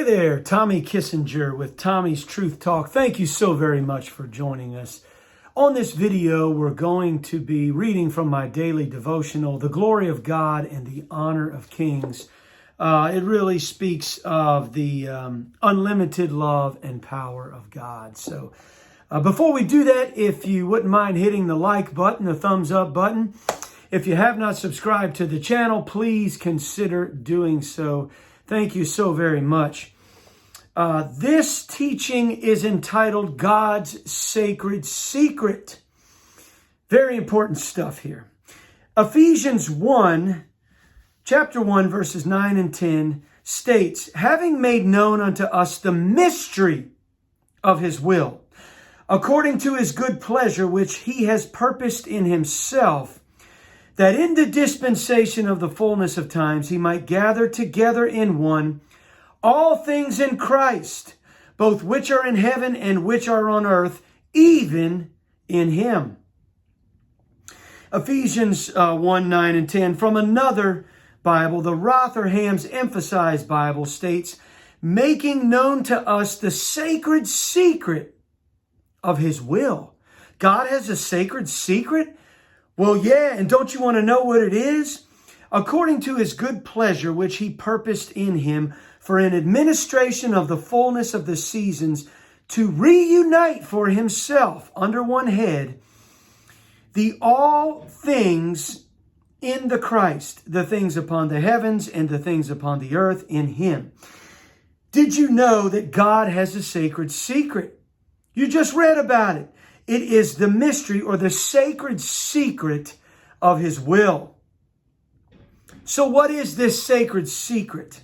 there, Tommy Kissinger with Tommy's Truth Talk. Thank you so very much for joining us. On this video, we're going to be reading from my daily devotional, The Glory of God and the Honor of Kings. It really speaks of the unlimited love and power of God. So before we do that, if you wouldn't mind hitting the like button, the thumbs up button. If you have not subscribed to the channel, please consider doing so. Thank you so very much. This teaching is entitled God's Sacred Secret. Very important stuff here. Ephesians 1, chapter 1, verses 9 and 10 states, having made known unto us the mystery of his will, according to his good pleasure, which he has purposed in himself, that in the dispensation of the fullness of times he might gather together in one all things in Christ, both which are in heaven and which are on earth, even in him. Ephesians 1, 9 and 10. From another Bible, the Rotherham's Emphasized Bible states, making known to us the sacred secret of his will. God has a sacred secret? Well, yeah, and don't you want to know what it is? According to his good pleasure, which he purposed in him for an administration of the fullness of the seasons, to reunite for himself under one head the all things in the Christ, the things upon the heavens and the things upon the earth in him. Did you know that God has a sacred secret? You just read about it. It is the mystery or the sacred secret of his will. So what is this sacred secret?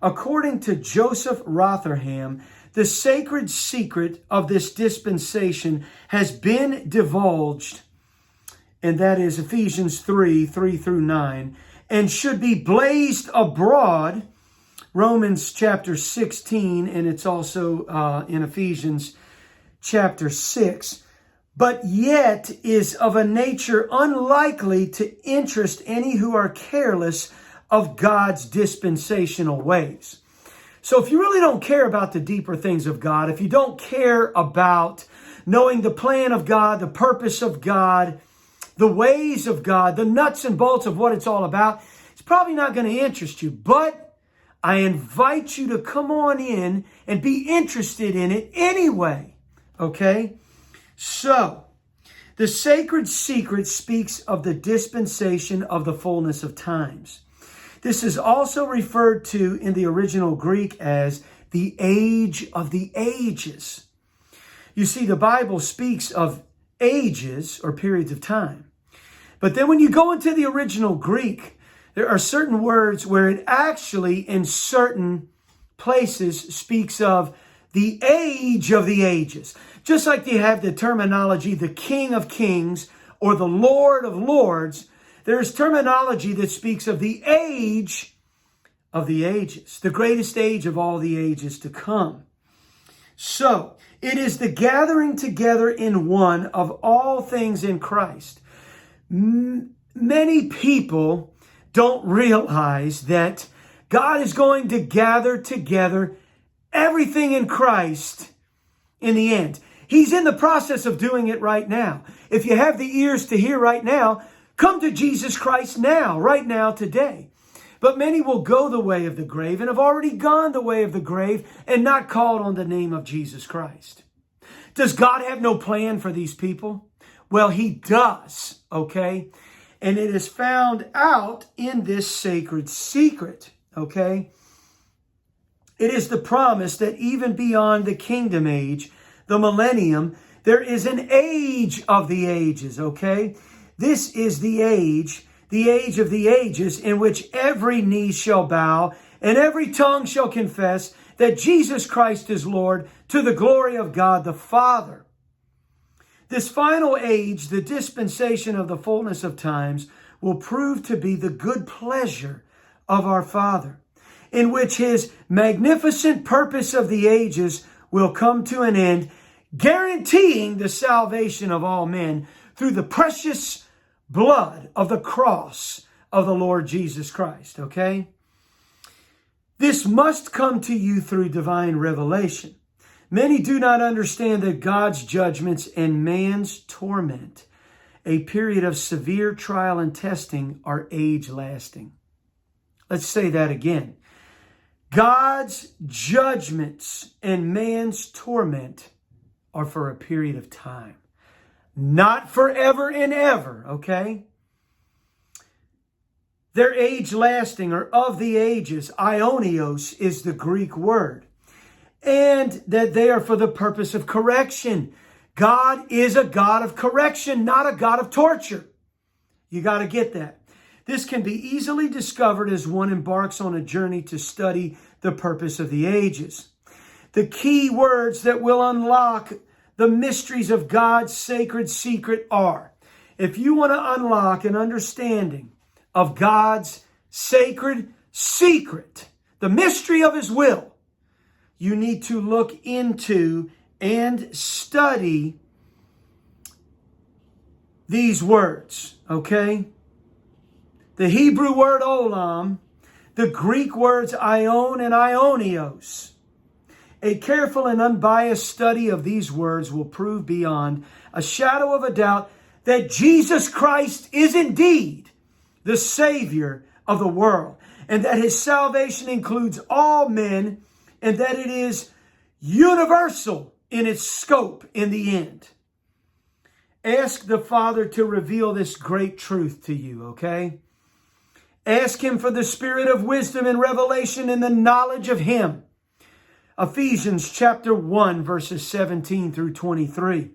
According to Joseph Rotherham, the sacred secret of this dispensation has been divulged, and that is Ephesians 3 through 9, and should be blazed abroad, Romans chapter 16, and it's also in Ephesians chapter 6, but yet is of a nature unlikely to interest any who are careless of God's dispensational ways. So if you really don't care about the deeper things of God, if you don't care about knowing the plan of God, the purpose of God, the ways of God, the nuts and bolts of what it's all about, it's probably not going to interest you. But I invite you to come on in and be interested in it anyway. Okay? So, the sacred secret speaks of the dispensation of the fullness of times. This is also referred to in the original Greek as the age of the ages. You see, the Bible speaks of ages or periods of time. But then when you go into the original Greek, there are certain words where it actually, in certain places, speaks of the age of the ages. Just like you have the terminology, the King of Kings or the Lord of Lords, there's terminology that speaks of the age of the ages, the greatest age of all the ages to come. So, it is the gathering together in one of all things in Christ. Many people don't realize that God is going to gather together everything in Christ in the end. He's in the process of doing it right now. If you have the ears to hear right now, come to Jesus Christ now, right now, today. But many will go the way of the grave and have already gone the way of the grave and not called on the name of Jesus Christ. Does God have no plan for these people? Well, he does, okay? And it is found out in this sacred secret, okay? It is the promise that even beyond the kingdom age, the millennium, there is an age of the ages, okay? This is the age of the ages in which every knee shall bow and every tongue shall confess that Jesus Christ is Lord, to the glory of God the Father. This final age, the dispensation of the fullness of times, will prove to be the good pleasure of our Father, in which his magnificent purpose of the ages will come to an end, guaranteeing the salvation of all men through the precious blood of the cross of the Lord Jesus Christ, okay? This must come to you through divine revelation. Many do not understand that God's judgments and man's torment, a period of severe trial and testing, are age-lasting. Let's say that again. God's judgments and man's torment are for a period of time. Not forever and ever, okay? They're age-lasting, or of the ages. Aionios is the Greek word. And that they are for the purpose of correction. God is a God of correction, not a God of torture. You got to get that. This can be easily discovered as one embarks on a journey to study the purpose of the ages. The key words that will unlock the mysteries of God's sacred secret are, if you want to unlock an understanding of God's sacred secret, the mystery of His will, you need to look into and study these words, okay? The Hebrew word olam, the Greek words aion and aionios. A careful and unbiased study of these words will prove beyond a shadow of a doubt that Jesus Christ is indeed the Savior of the world, and that His salvation includes all men, and that it is universal in its scope in the end. Ask the Father to reveal this great truth to you, okay? Ask Him for the spirit of wisdom and revelation in the knowledge of Him. Ephesians chapter 1, verses 17 through 23.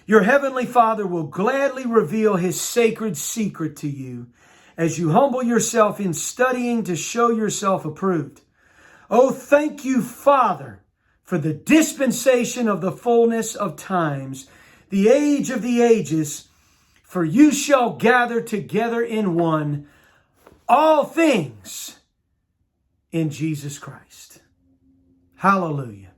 Your heavenly Father will gladly reveal His sacred secret to you as you humble yourself in studying to show yourself approved. Oh, thank you, Father, for the dispensation of the fullness of times, the age of the ages, for you shall gather together in one all things in Jesus Christ. Hallelujah.